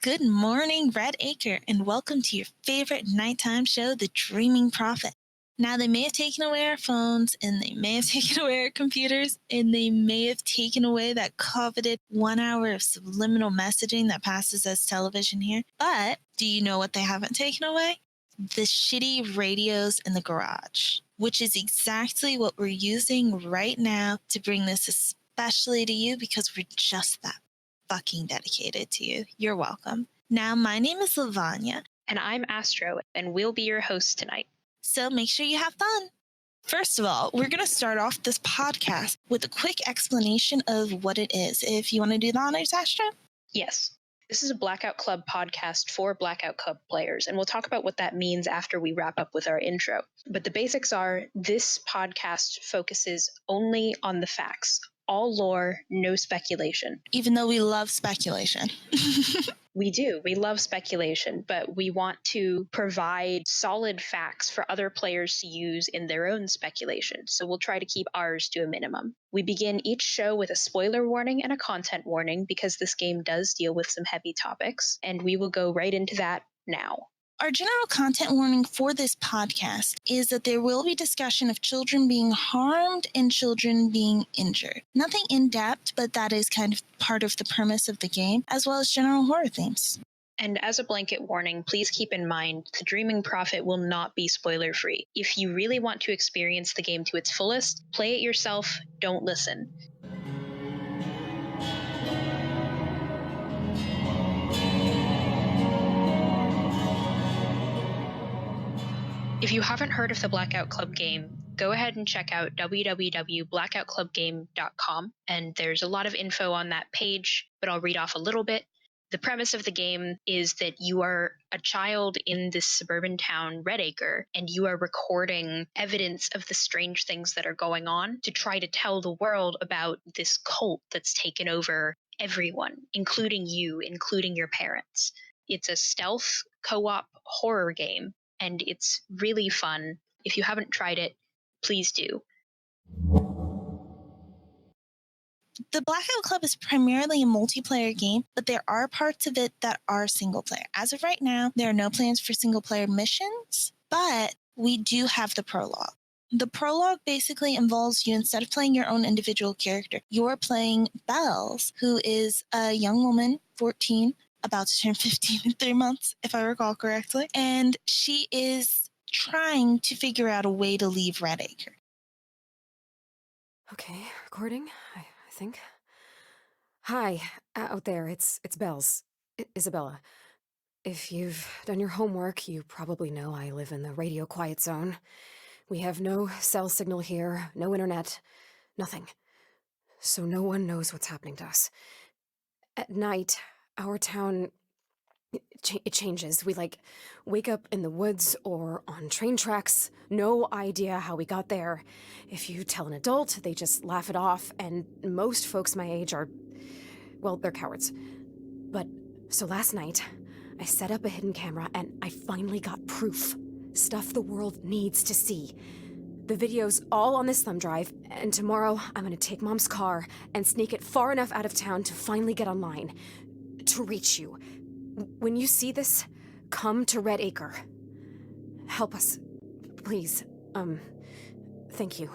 Good morning, Red Acre, and welcome to your favorite nighttime show, The Dreaming Prophet. Now, they may have taken away our phones, and they may have taken away our computers, and they may have taken away that coveted 1 hour of subliminal messaging that passes as television here. But do you know what they haven't taken away? The shitty radios in the garage, which is exactly what we're using right now to bring this especially to you because we're just that fucking dedicated to you. You're welcome. Now, my name is Lavanya. And I'm Astro, and we'll be your hosts tonight. So make sure you have fun. First of all, we're going to start off this podcast with a quick explanation of what it is. If you want to do the honors, Astro? Yes. This is a Blackout Club podcast for Blackout Club players, and we'll talk about what that means after we wrap up with our intro. But the basics are this podcast focuses only on the facts. All lore, no speculation. Even though we love speculation. We do. We love speculation, but we want to provide solid facts for other players to use in their own speculation. So we'll try to keep ours to a minimum. We begin each show with a spoiler warning and a content warning because this game does deal with some heavy topics, and we will go right into that now. Our general content warning for this podcast is that there will be discussion of children being harmed and children being injured. Nothing in depth, but that is kind of part of the premise of the game, as well as general horror themes. And as a blanket warning, please keep in mind, The Dreaming Prophet will not be spoiler-free. If you really want to experience the game to its fullest, play it yourself, don't listen. If you haven't heard of the Blackout Club game, go ahead and check out www.blackoutclubgame.com, and there's a lot of info on that page, but I'll read off a little bit. The premise of the game is that you are a child in this suburban town, Red Acre, and you are recording evidence of the strange things that are going on to try to tell the world about this cult that's taken over everyone, including you, including your parents. It's a stealth co-op horror game, and it's really fun. If you haven't tried it, please do. The Blackout Club is primarily a multiplayer game, but there are parts of it that are single player. As of right now, there are no plans for single player missions, but we do have the prologue. The prologue basically involves you, instead of playing your own individual character, you're playing Bells, who is a young woman, 14, about to turn 15 in 3 months, if I recall correctly, and she is trying to figure out a way to leave Red Acre. Okay, recording, I think. Hi, out there, it's Bells. Isabella. If you've done your homework, you probably know I live in the radio quiet zone. We have no cell signal here, no internet, nothing. So no one knows what's happening to us. At night, our town, it changes. We, wake up in the woods or on train tracks. No idea how we got there. If you tell an adult, they just laugh it off, and most folks my age are, well, they're cowards. But, so last night, I set up a hidden camera, and I finally got proof. Stuff the world needs to see. The video's all on this thumb drive, and tomorrow I'm gonna take Mom's car and sneak it far enough out of town to finally get online. To reach you. When you see this, come to Red Acre. Help us. Please. Thank you.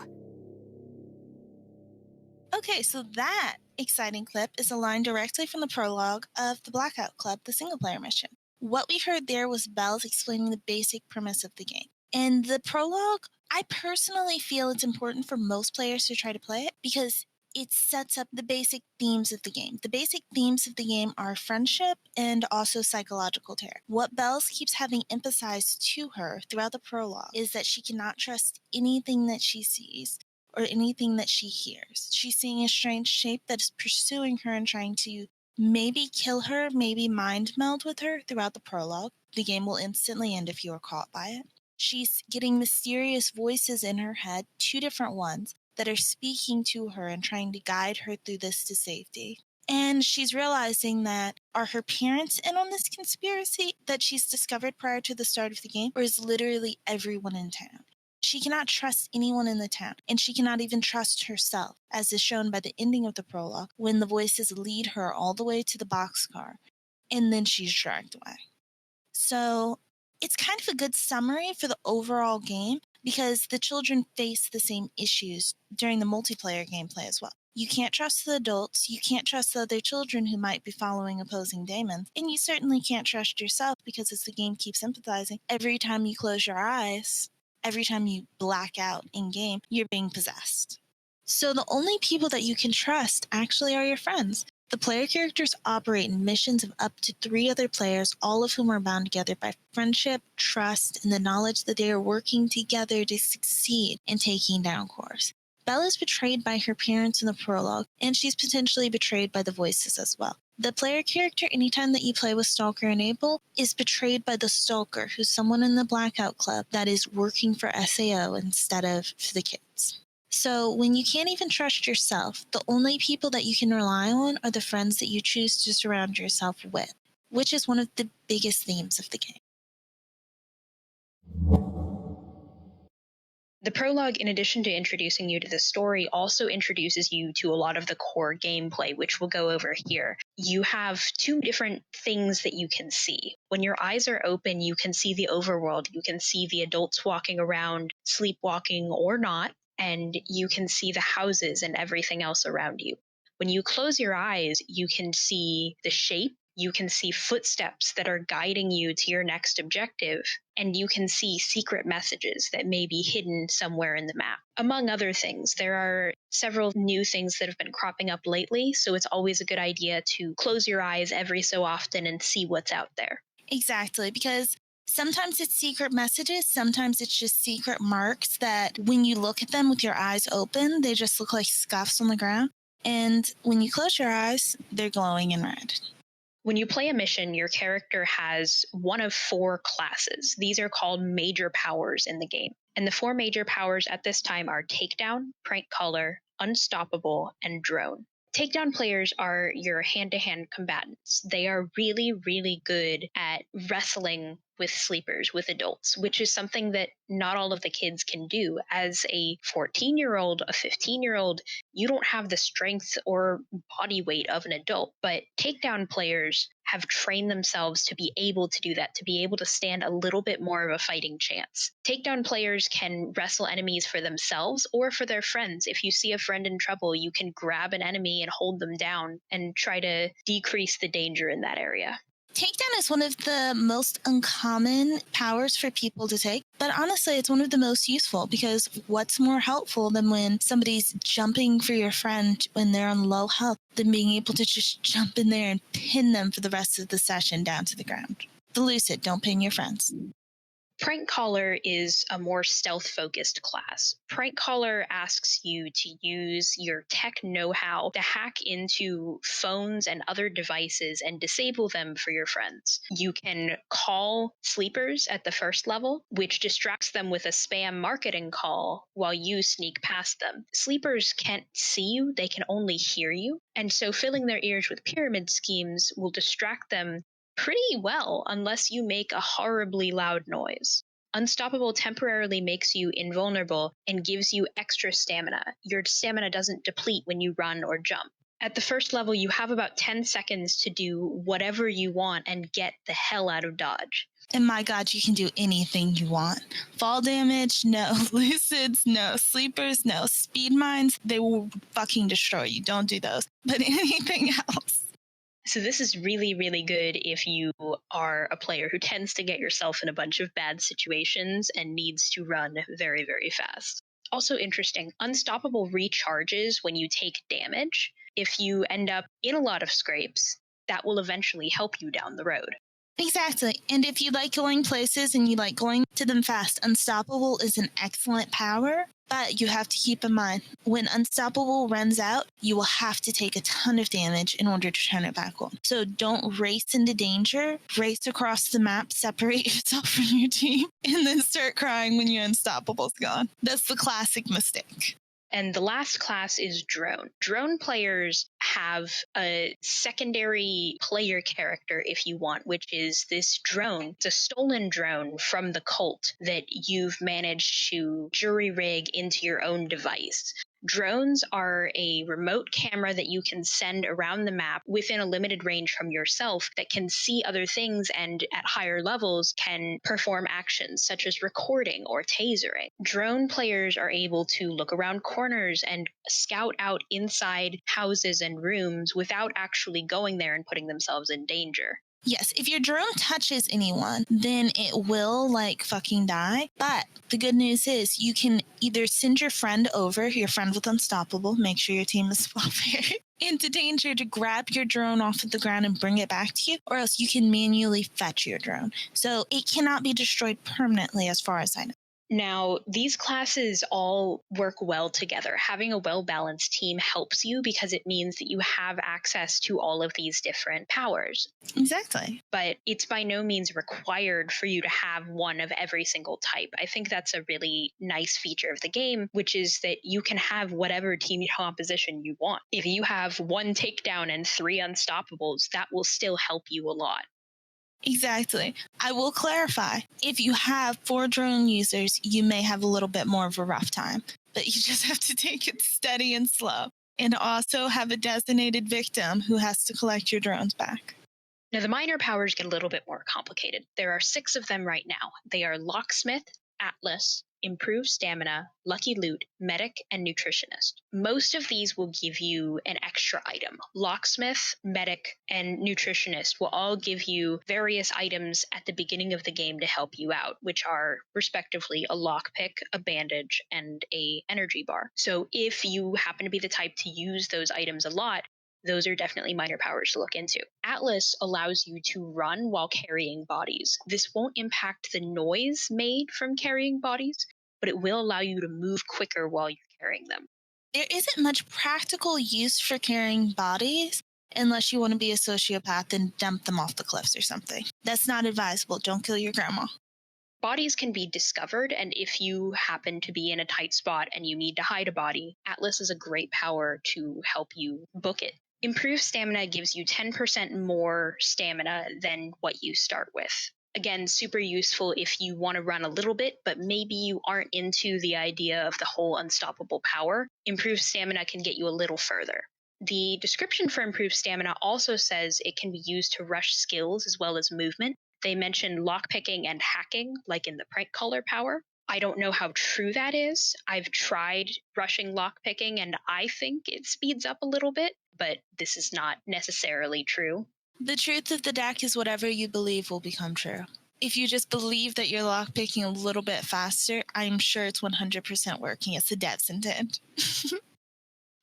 Okay, so that exciting clip is a line directly from the prologue of the Blackout Club, the single-player mission. What we heard there was Bells explaining the basic premise of the game. And the prologue, I personally feel it's important for most players to try to play it because it sets up the basic themes of the game. The basic themes of the game are friendship and also psychological terror. What Bells keeps having emphasized to her throughout the prologue is that she cannot trust anything that she sees or anything that she hears. She's seeing a strange shape that is pursuing her and trying to maybe kill her, maybe mind meld with her throughout the prologue. The game will instantly end if you are caught by it. She's getting mysterious voices in her head, 2 different ones, that are speaking to her and trying to guide her through this to safety. And she's realizing that, are her parents in on this conspiracy that she's discovered prior to the start of the game, or is literally everyone in town? She cannot trust anyone in the town, and she cannot even trust herself, as is shown by the ending of the prologue, when the voices lead her all the way to the boxcar, and then she's dragged away. So it's kind of a good summary for the overall game because the children face the same issues during the multiplayer gameplay as well. You can't trust the adults, you can't trust the other children who might be following opposing daemons, and you certainly can't trust yourself because as the game keeps emphasizing, every time you close your eyes, every time you black out in game, you're being possessed. So the only people that you can trust actually are your friends. The player characters operate in missions of up to 3 other players, all of whom are bound together by friendship, trust, and the knowledge that they are working together to succeed in taking down cores. Bella is betrayed by her parents in the prologue, and she's potentially betrayed by the voices as well. The player character, anytime that you play with Stalker Enable, is betrayed by the Stalker, who's someone in the Blackout Club that is working for SAO instead of for the kids. So when you can't even trust yourself, the only people that you can rely on are the friends that you choose to surround yourself with, which is one of the biggest themes of the game. The prologue, in addition to introducing you to the story, also introduces you to a lot of the core gameplay, which we'll go over here. You have 2 different things that you can see. When your eyes are open, you can see the overworld. You can see the adults walking around, sleepwalking or not, and you can see the houses and everything else around you. When you close your eyes, you can see the shape. You can see footsteps that are guiding you to your next objective, and you can see secret messages that may be hidden somewhere in the map. Among other things, there are several new things that have been cropping up lately, so it's always a good idea to close your eyes every so often and see what's out there. Exactly, because sometimes it's secret messages, sometimes it's just secret marks that when you look at them with your eyes open, they just look like scuffs on the ground. And when you close your eyes, they're glowing in red. When you play a mission, your character has one of 4 classes. These are called major powers in the game. And the 4 major powers at this time are Takedown, Prank Caller, Unstoppable, and Drone. Takedown players are your hand-to-hand combatants. They are really, really good at wrestling with sleepers, with adults, which is something that not all of the kids can do. As a 14-year-old, a 15-year-old, you don't have the strength or body weight of an adult, but takedown players have trained themselves to be able to do that, to be able to stand a little bit more of a fighting chance. Takedown players can wrestle enemies for themselves or for their friends. If you see a friend in trouble, you can grab an enemy and hold them down and try to decrease the danger in that area. Takedown is one of the most uncommon powers for people to take, but honestly, it's one of the most useful because what's more helpful than when somebody's jumping for your friend when they're on low health than being able to just jump in there and pin them for the rest of the session down to the ground? The Lucid, don't pin your friends. Prank Caller is a more stealth-focused class. Prank Caller asks you to use your tech know-how to hack into phones and other devices and disable them for your friends. You can call sleepers at the first level, which distracts them with a spam marketing call while you sneak past them. Sleepers can't see you, they can only hear you, and so filling their ears with pyramid schemes will distract them pretty well unless you make a horribly loud noise. Unstoppable temporarily makes you invulnerable and gives you extra stamina. Your stamina doesn't deplete when you run or jump. At the first level, you have about 10 seconds to do whatever you want and get the hell out of Dodge. And my God, you can do anything you want. Fall damage, no. Lucids, no. Sleepers, no. Speed mines, they will fucking destroy you. Don't do those. But anything else. So this is really, really good if you are a player who tends to get yourself in a bunch of bad situations and needs to run very, very fast. Also interesting, Unstoppable recharges when you take damage. If you end up in a lot of scrapes, that will eventually help you down the road. Exactly. And if you like going places and you like going to them fast, Unstoppable is an excellent power. But you have to keep in mind, when Unstoppable runs out, you will have to take a ton of damage in order to turn it back on. So don't race into danger, race across the map, separate yourself from your team, and then start crying when your Unstoppable's gone. That's the classic mistake. And the last class is Drone. Drone players have a secondary player character, if you want, which is this drone. It's a stolen drone from the cult that you've managed to jury rig into your own device. Drones are a remote camera that you can send around the map within a limited range from yourself that can see other things and at higher levels can perform actions such as recording or tasering. Drone players are able to look around corners and scout out inside houses and rooms without actually going there and putting themselves in danger. Yes, if your drone touches anyone, then it will fucking die. But the good news is you can either send your friend over, your friend with Unstoppable, make sure your team is prepared, into danger to grab your drone off of the ground and bring it back to you, or else you can manually fetch your drone. So it cannot be destroyed permanently as far as I know. Now, these classes all work well together. Having a well-balanced team helps you because it means that you have access to all of these different powers. Exactly. But it's by no means required for you to have one of every single type. I think that's a really nice feature of the game, which is that you can have whatever team composition you want. If you have 1 takedown and 3 unstoppables, that will still help you a lot. Exactly. I will clarify, if you have 4 drone users, you may have a little bit more of a rough time, but you just have to take it steady and slow. And also have a designated victim who has to collect your drones back. Now, the minor powers get a little bit more complicated. There are 6 of them right now. They are Locksmith, Atlas, Improve Stamina, Lucky Loot, Medic, and Nutritionist. Most of these will give you an extra item. Locksmith, Medic, and Nutritionist will all give you various items at the beginning of the game to help you out, which are respectively a lockpick, a bandage, and a energy bar. So if you happen to be the type to use those items a lot, those are definitely minor powers to look into. Atlas allows you to run while carrying bodies. This won't impact the noise made from carrying bodies, but it will allow you to move quicker while you're carrying them. There isn't much practical use for carrying bodies unless you want to be a sociopath and dump them off the cliffs or something. That's not advisable. Don't kill your grandma. Bodies can be discovered, and if you happen to be in a tight spot and you need to hide a body, Atlas is a great power to help you book it. Improved Stamina gives you 10% more stamina than what you start with. Again, super useful if you want to run a little bit, but maybe you aren't into the idea of the whole unstoppable power. Improved Stamina can get you a little further. The description for Improved Stamina also says it can be used to rush skills as well as movement. They mention lockpicking and hacking, like in the prank caller power. I don't know how true that is. I've tried rushing lockpicking, and I think it speeds up a little bit, but this is not necessarily true. The truth of the deck is whatever you believe will become true. If you just believe that you're lockpicking a little bit faster, I'm sure it's 100% working. It's the dev's intent.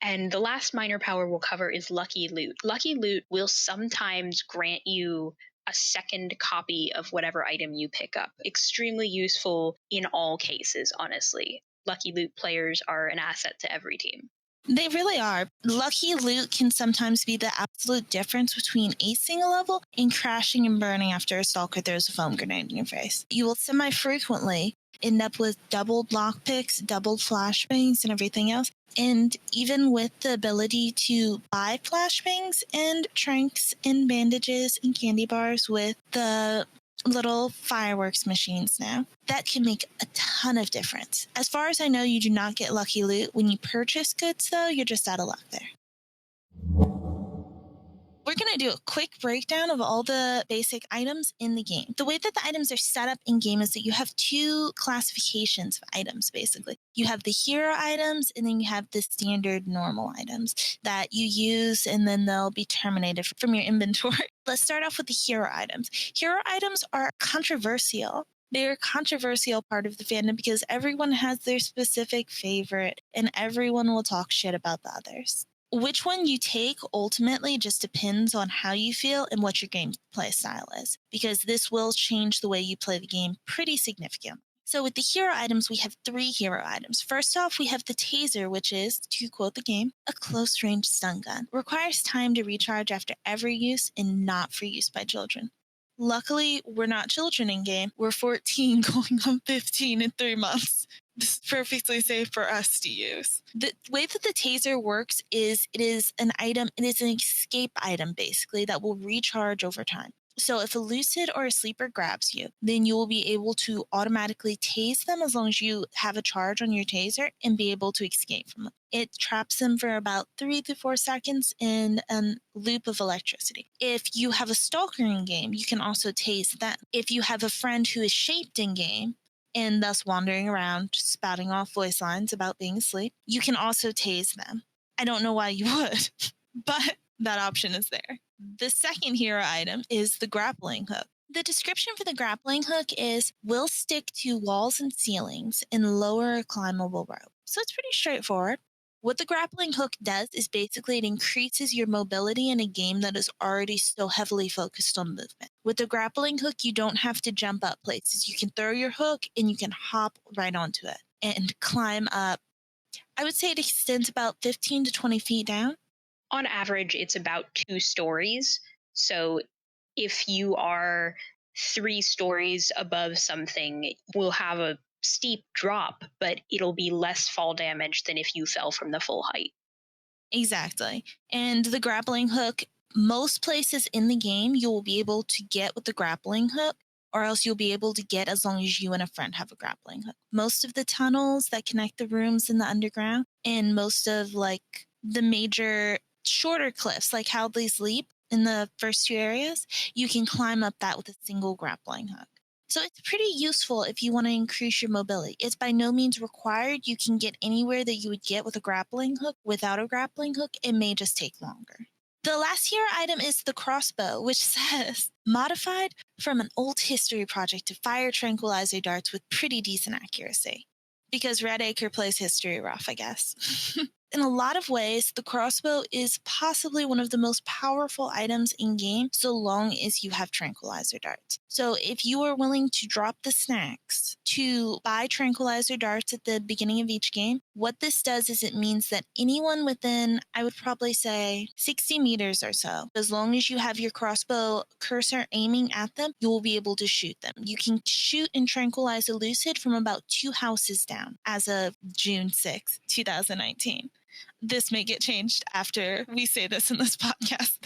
And the last minor power we'll cover is Lucky Loot. Lucky Loot will sometimes grant you a second copy of whatever item you pick up. Extremely useful in all cases, honestly. Lucky Loot players are an asset to every team. They really are. Lucky Loot can sometimes be the absolute difference between acing a level and crashing and burning after a Stalker throws a foam grenade in your face. You will semi-frequently end up with doubled lockpicks, doubled flashbangs, and everything else. And even with the ability to buy flashbangs and tranqs and bandages and candy bars with the little fireworks machines now, that can make a ton of difference. As far as I know, you do not get Lucky Loot. When you purchase goods, though, you're just out of luck there. We're going to do a quick breakdown of all the basic items in the game. The way that the items are set up in game is that you have 2 classifications of items, basically. You have the hero items, and then you have the standard normal items that you use, and then they'll be terminated from your inventory. Let's start off with the hero items. Hero items are controversial. They're a controversial part of the fandom because everyone has their specific favorite, and everyone will talk shit about the others. Which one you take ultimately just depends on how you feel and what your gameplay style is, because this will change the way you play the game pretty significantly. So with the hero items, we have 3 hero items. First off, we have the taser, which is, to quote the game, a close-range stun gun. Requires time to recharge after every use and not for use by children. Luckily, we're not children in game. We're 14 going on 15 in 3 months. This is perfectly safe for us to use. The way that the taser works is it is an escape item, basically, that will recharge over time. So if a lucid or a sleeper grabs you, then you will be able to automatically tase them as long as you have a charge on your taser and be able to escape from them. It traps them for about 3 to 4 seconds in a loop of electricity. If you have a stalker in game, you can also tase them. If you have a friend who is shaped in game, and thus wandering around spouting off voice lines about being asleep, you can also tase them. I don't know why you would, but that option is there. The second hero item is the grappling hook. The description for the grappling hook is will stick to walls and ceilings and lower a climbable rope. So it's pretty straightforward. What the grappling hook does is basically it increases your mobility in a game that is already so heavily focused on movement. With the grappling hook, you don't have to jump up places. You can throw your hook and you can hop right onto it and climb up. I would say it extends about 15 to 20 feet down. On average, it's about 2 stories. So if you are 3 stories above something, we'll have a steep drop, but it'll be less fall damage than if you fell from the full height. Exactly. And the grappling hook, most places in the game, you will be able to get with the grappling hook, or else you'll be able to get as long as you and a friend have a grappling hook. Most of the tunnels that connect the rooms in the underground and most of like the major shorter cliffs, like Howley's Leap in the first 2 areas, you can climb up that with a single grappling hook. So it's pretty useful if you want to increase your mobility. It's by no means required. You can get anywhere that you would get with a grappling hook. Without a grappling hook, it may just take longer. The last hero item is the crossbow, which says modified from an old history project to fire tranquilizer darts with pretty decent accuracy. Because Redacre plays history rough, I guess. In a lot of ways, the crossbow is possibly one of the most powerful items in game so long as you have tranquilizer darts. So if you are willing to drop the snacks to buy tranquilizer darts at the beginning of each game, what this does is it means that anyone within, I would probably say 60 meters or so, as long as you have your crossbow cursor aiming at them, you will be able to shoot them. You can shoot and tranquilize a lucid from about 2 houses down as of June 6th, 2019. This may get changed after we say this in this podcast.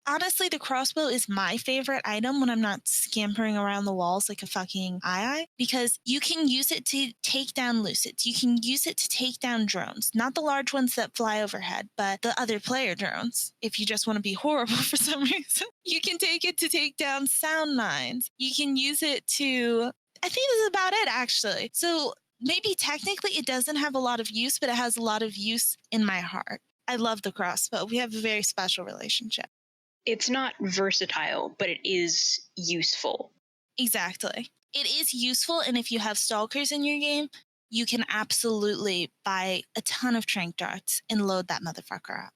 Honestly, the crossbow is my favorite item when I'm not scampering around the walls like a fucking eye, because you can use it to take down lucids. You can use it to take down drones, not the large ones that fly overhead, but the other player drones. If you just want to be horrible for some reason, you can take it to take down sound mines. You can use it to, I think this is about it actually. So maybe technically it doesn't have a lot of use, but it has a lot of use in my heart. I love the crossbow. We have a very special relationship. It's not versatile, but it is useful. Exactly. It is useful, and if you have stalkers in your game, you can absolutely buy a ton of tranq darts and load that motherfucker up.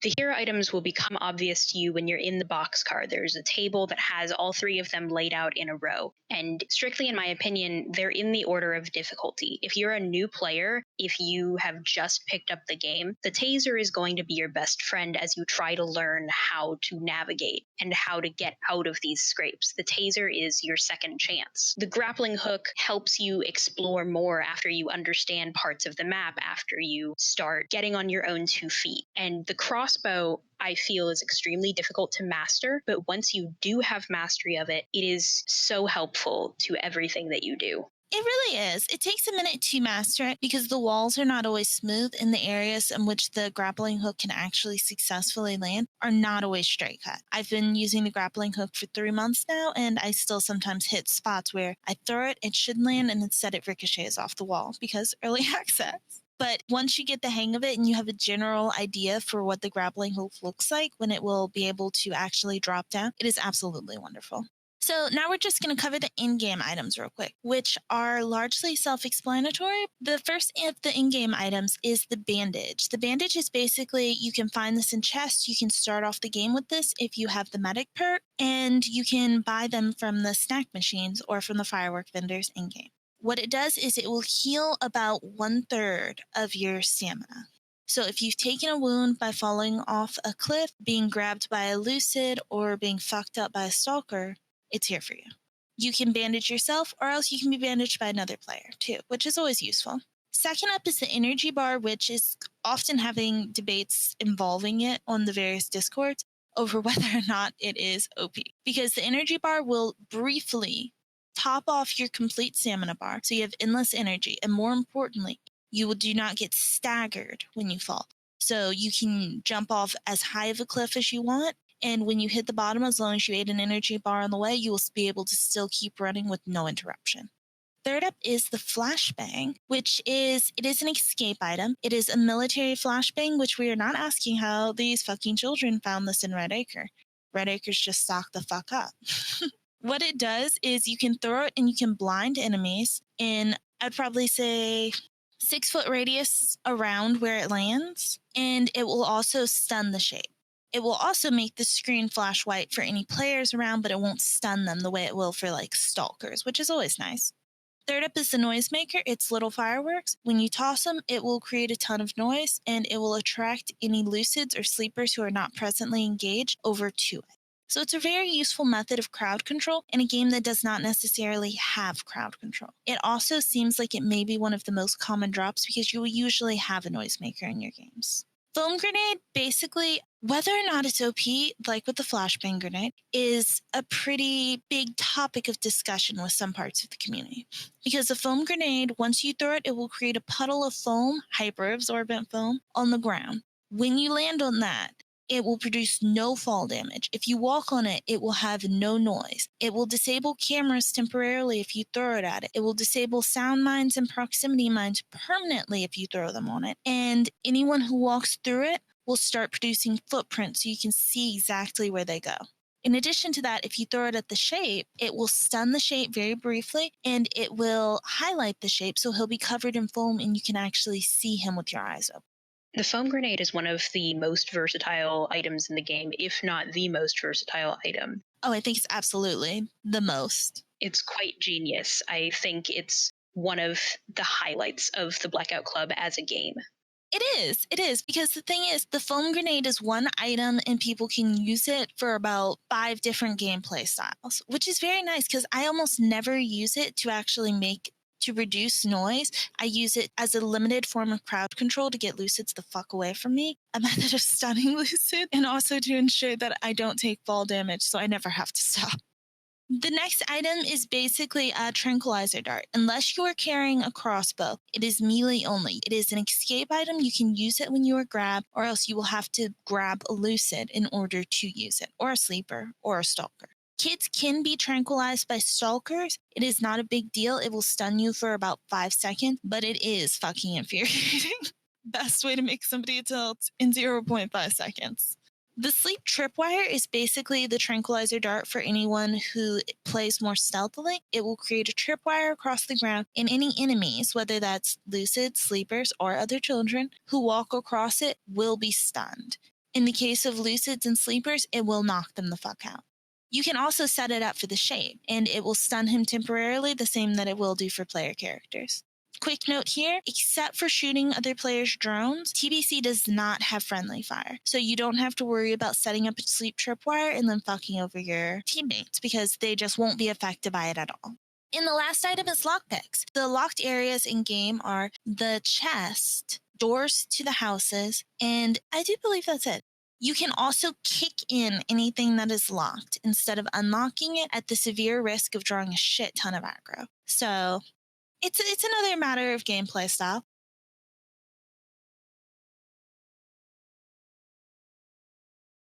The hero items will become obvious to you when you're in the boxcar. There's a table that has all 3 of them laid out in a row. And strictly in my opinion, they're in the order of difficulty. If you're a new player, if you have just picked up the game, the taser is going to be your best friend as you try to learn how to navigate and how to get out of these scrapes. The taser is your second chance. The grappling hook helps you explore more after you understand parts of the map, after you start getting on your own 2 feet. And the crossbow, I feel, is extremely difficult to master, but once you do have mastery of it, it is so helpful to everything that you do. It really is. It takes a minute to master it because the walls are not always smooth, and the areas in which the grappling hook can actually successfully land are not always straight cut. I've been using the grappling hook for 3 months now, and I still sometimes hit spots where I throw it, it should land, and instead it ricochets off the wall because early access. But once you get the hang of it and you have a general idea for what the grappling hook looks like when it will be able to actually drop down, it is absolutely wonderful. So now we're just going to cover the in-game items real quick, which are largely self-explanatory. The first of the in-game items is the bandage. The bandage is basically, you can find this in chests. You can start off the game with this if you have the medic perk, and you can buy them from the snack machines or from the firework vendors in-game. What it does is it will heal about 1/3 of your stamina. So if you've taken a wound by falling off a cliff, being grabbed by a lucid, or being fucked up by a stalker, it's here for you. You can bandage yourself, or else you can be bandaged by another player too, which is always useful. Second up is the energy bar, which is often having debates involving it on the various discords. over whether or not it is OP. Because the energy bar will briefly top off your complete stamina bar, so you have endless energy. And more importantly, you do not get staggered when you fall. So you can jump off as high of a cliff as you want. And when you hit the bottom, as long as you ate an energy bar on the way, you will be able to still keep running with no interruption. Third up is the flashbang, which is an escape item. It is a military flashbang, which we are not asking how these fucking children found this in Red Acre. Red Acre's just stocked the fuck up. What it does is you can throw it and you can blind enemies in, I'd probably say, 6-foot radius around where it lands, and it will also stun the shape. It will also make the screen flash white for any players around, but it won't stun them the way it will for like stalkers, which is always nice. Third up is the noisemaker. It's little fireworks. When you toss them, it will create a ton of noise, and it will attract any lucids or sleepers who are not presently engaged over to it. So it's a very useful method of crowd control in a game that does not necessarily have crowd control. It also seems like it may be one of the most common drops because you will usually have a noisemaker in your games. Foam grenade, basically, whether or not it's OP, like with the flashbang grenade, is a pretty big topic of discussion with some parts of the community. Because the foam grenade, once you throw it, it will create a puddle of foam, hyper-absorbent foam, on the ground. When you land on that, it will produce no fall damage. If you walk on it, it will have no noise. It will disable cameras temporarily if you throw it at it. It will disable sound mines and proximity mines permanently if you throw them on it. And anyone who walks through it will start producing footprints so you can see exactly where they go. In addition to that, if you throw it at the shape, it will stun the shape very briefly, and it will highlight the shape so he'll be covered in foam and you can actually see him with your eyes open. The foam grenade is one of the most versatile items in the game, if not the most versatile item. Oh, I think it's absolutely the most. It's quite genius. I think it's one of the highlights of the Blackout Club as a game. It is, because the thing is, the foam grenade is one item and people can use it for about 5 different gameplay styles, which is very nice because I almost never use it to reduce noise. I use it as a limited form of crowd control to get lucids the fuck away from me, a method of stunning lucid, and also to ensure that I don't take fall damage so I never have to stop. The next item is basically a tranquilizer dart. Unless you are carrying a crossbow, it is melee only. It is an escape item. You can use it when you are grabbed, or else you will have to grab a lucid in order to use it, or a sleeper, or a stalker. Kids can be tranquilized by stalkers. It is not a big deal. It will stun you for about 5 seconds, but it is fucking infuriating. Best way to make somebody tilt in 0.5 seconds. The sleep tripwire is basically the tranquilizer dart for anyone who plays more stealthily. It will create a tripwire across the ground, and any enemies, whether that's lucids, sleepers, or other children, who walk across it will be stunned. In the case of lucids and sleepers, it will knock them the fuck out. You can also set it up for the shape, and it will stun him temporarily, the same that it will do for player characters. Quick note here, except for shooting other players' drones, TBC does not have friendly fire. So you don't have to worry about setting up a sleep tripwire and then fucking over your teammates because they just won't be affected by it at all. And the last item is lockpicks. The locked areas in game are the chest, doors to the houses, and I do believe that's it. You can also kick in anything that is locked instead of unlocking it at the severe risk of drawing a shit ton of aggro. So it's another matter of gameplay style.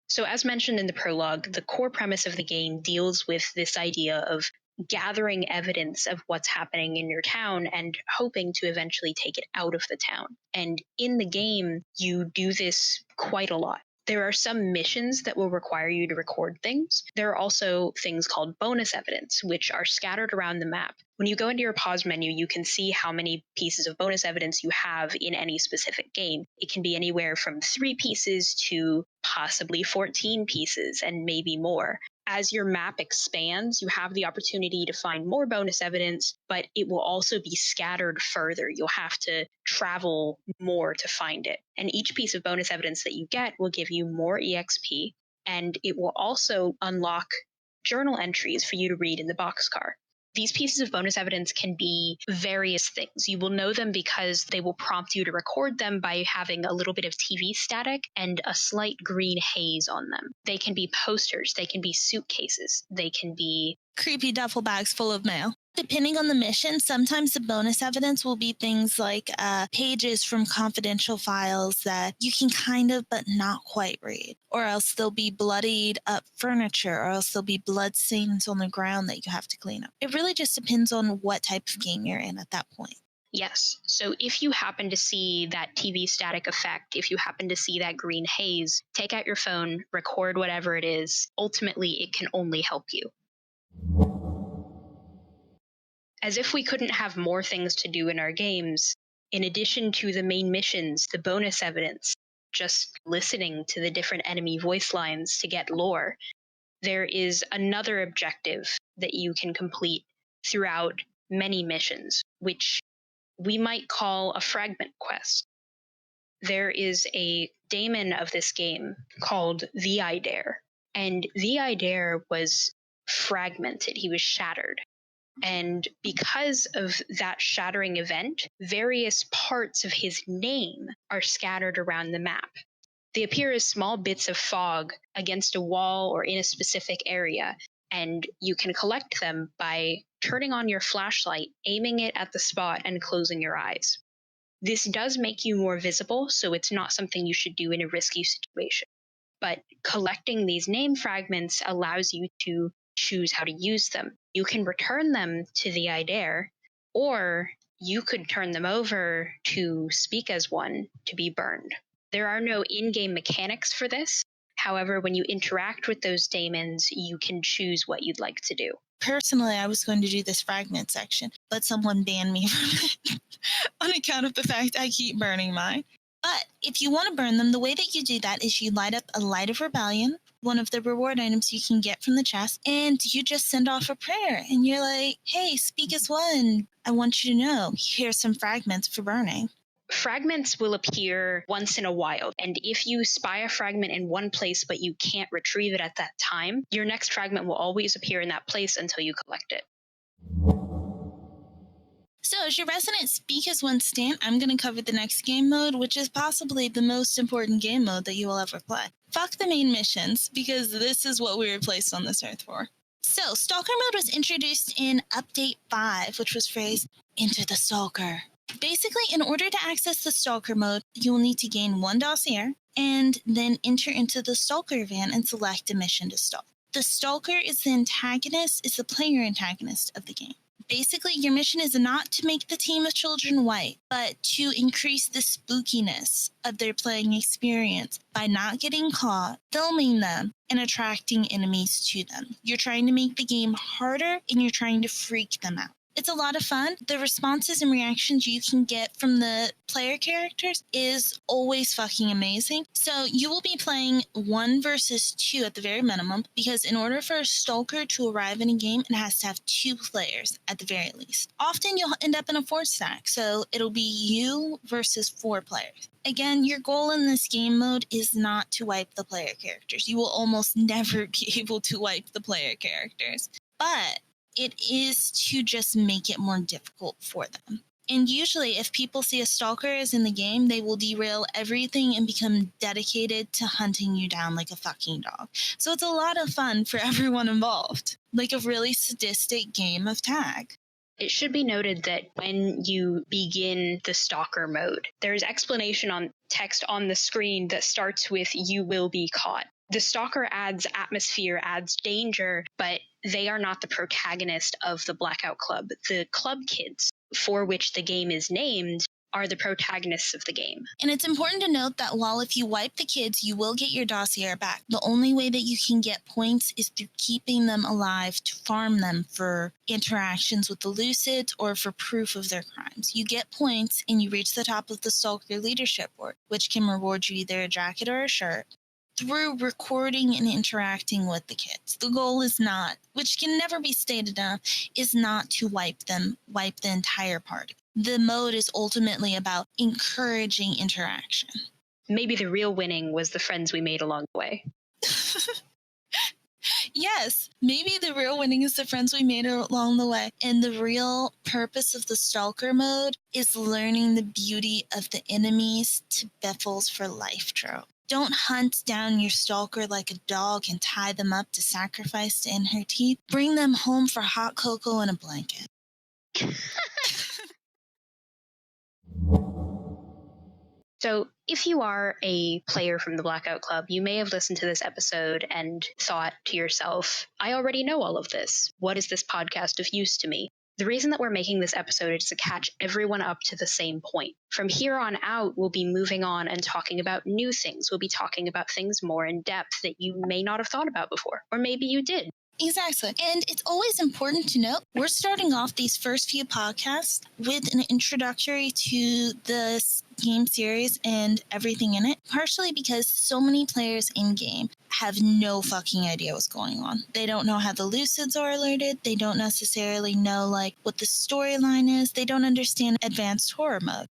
So, as mentioned in the prologue, the core premise of the game deals with this idea of gathering evidence of what's happening in your town and hoping to eventually take it out of the town. And in the game, you do this quite a lot. There are some missions that will require you to record things. There are also things called bonus evidence, which are scattered around the map. When you go into your pause menu, you can see how many pieces of bonus evidence you have in any specific game. It can be anywhere from 3 pieces to possibly 14 pieces and maybe more. As your map expands, you have the opportunity to find more bonus evidence, but it will also be scattered further. You'll have to travel more to find it. And each piece of bonus evidence that you get will give you more EXP, and it will also unlock journal entries for you to read in the boxcar. These pieces of bonus evidence can be various things. You will know them because they will prompt you to record them by having a little bit of TV static and a slight green haze on them. They can be posters, they can be suitcases, they can be creepy duffel bags full of mail. Depending on the mission, sometimes the bonus evidence will be things like pages from confidential files that you can kind of but not quite read. Or else there'll be bloodied up furniture, or else there'll be blood stains on the ground that you have to clean up. It really just depends on what type of game you're in at that point. Yes. So if you happen to see that TV static effect, if you happen to see that green haze, take out your phone, record whatever it is. Ultimately, it can only help you. As if we couldn't have more things to do in our games, in addition to the main missions, the bonus evidence, just listening to the different enemy voice lines to get lore, there is another objective that you can complete throughout many missions, which we might call a fragment quest. There is a daemon of this game called the Idare, and the Idare was fragmented. He was shattered. And because of that shattering event, various parts of his name are scattered around the map. They appear as small bits of fog against a wall or in a specific area, and you can collect them by turning on your flashlight, aiming it at the spot, and closing your eyes. This does make you more visible, so it's not something you should do in a risky situation. But collecting these name fragments allows you to choose how to use them. You can return them to the Idare, or you could turn them over to Speak as One to be burned. There are no in-game mechanics for this. However, when you interact with those daemons, you can choose what you'd like to do. Personally, I was going to do this fragment section, but someone banned me from it on account of the fact I keep burning mine. But if you want to burn them, the way that you do that is you light up a Light of Rebellion, one of the reward items you can get from the chest, and you just send off a prayer. And you're like, hey, Speak as One, I want you to know, here's some fragments for burning. Fragments will appear once in a while, and if you spy a fragment in one place but you can't retrieve it at that time, your next fragment will always appear in that place until you collect it. So as your resident Speak as One stan, I'm going to cover the next game mode, which is possibly the most important game mode that you will ever play. Fuck the main missions, because this is what we were placed on this earth for. So, Stalker mode was introduced in Update 5, which was phrased, Enter the Stalker. Basically, in order to access the Stalker mode, you will need to gain one dossier, and then enter into the Stalker van and select a mission to stalk. The Stalker is the antagonist, is the player antagonist of the game. Basically, your mission is not to make the team of children white, but to increase the spookiness of their playing experience by not getting caught, filming them, and attracting enemies to them. You're trying to make the game harder, and you're trying to freak them out. It's a lot of fun. The responses and reactions you can get from the player characters is always fucking amazing. So you will be playing 1 versus 2 at the very minimum, because in order for a Stalker to arrive in a game, it has to have 2 players at the very least. Often you'll end up in a 4 stack, so it'll be you versus 4 players. Again, your goal in this game mode is not to wipe the player characters. You will almost never be able to wipe the player characters. But it is to just make it more difficult for them. And usually, if people see a Stalker is in the game, they will derail everything and become dedicated to hunting you down like a fucking dog. So it's a lot of fun for everyone involved. Like a really sadistic game of tag. It should be noted that when you begin the Stalker mode, there's explanation on text on the screen that starts with "you will be caught." The Stalker adds atmosphere, adds danger, but they are not the protagonist of the Blackout Club. The club kids, for which the game is named, are the protagonists of the game. And it's important to note that while if you wipe the kids, you will get your dossier back. The only way that you can get points is through keeping them alive to farm them for interactions with the Lucids or for proof of their crimes. You get points and you reach the top of the Stalker leadership board, which can reward you either a jacket or a shirt, through recording and interacting with the kids. The goal is not, which can never be stated enough, is not to wipe the entire party. The mode is ultimately about encouraging interaction. Maybe the real winning was the friends we made along the way. Yes, maybe the real winning is the friends we made along the way. And the real purpose of the Stalker mode is learning the beauty of the enemies to Biffles for life trope. Don't hunt down your stalker like a dog and tie them up to sacrifice to end her teeth. Bring them home for hot cocoa and a blanket. So, if you are a player from the Blackout Club, you may have listened to this episode and thought to yourself, I already know all of this. What is this podcast of use to me? The reason that we're making this episode is to catch everyone up to the same point. From here on out, we'll be moving on and talking about new things. We'll be talking about things more in depth that you may not have thought about before, or maybe you did. Exactly. And it's always important to note, we're starting off these first few podcasts with an introductory to this game series and everything in it, partially because so many players in game have no fucking idea what's going on. They don't know how the Lucids are alerted. They don't necessarily know what the storyline is. They don't understand advanced horror mode.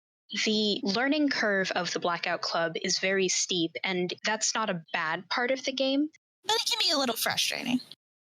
The learning curve of the Blackout Club is very steep, and that's not a bad part of the game. But it can be a little frustrating.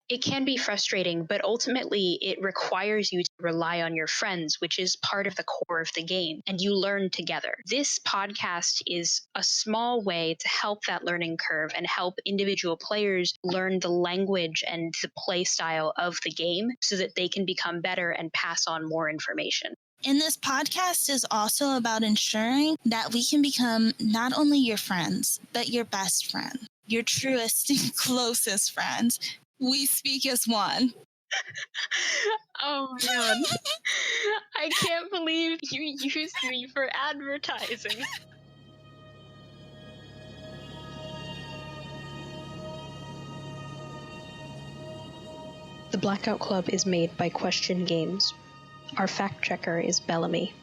It can be frustrating, but ultimately it requires you to rely on your friends, which is part of the core of the game, and you learn together. This podcast is a small way to help that learning curve and help individual players learn the language and the play style of the game so that they can become better and pass on more information. And this podcast is also about ensuring that we can become not only your friends, but your best friend, your truest and closest friends. We speak as one. Oh my god. I can't believe you used me for advertising. The Blackout Club is made by Question Games. Our fact checker is Bellamy.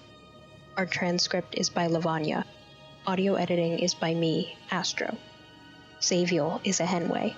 Our transcript is by Lavanya. Audio editing is by me, Astro. Saviel is a Henway.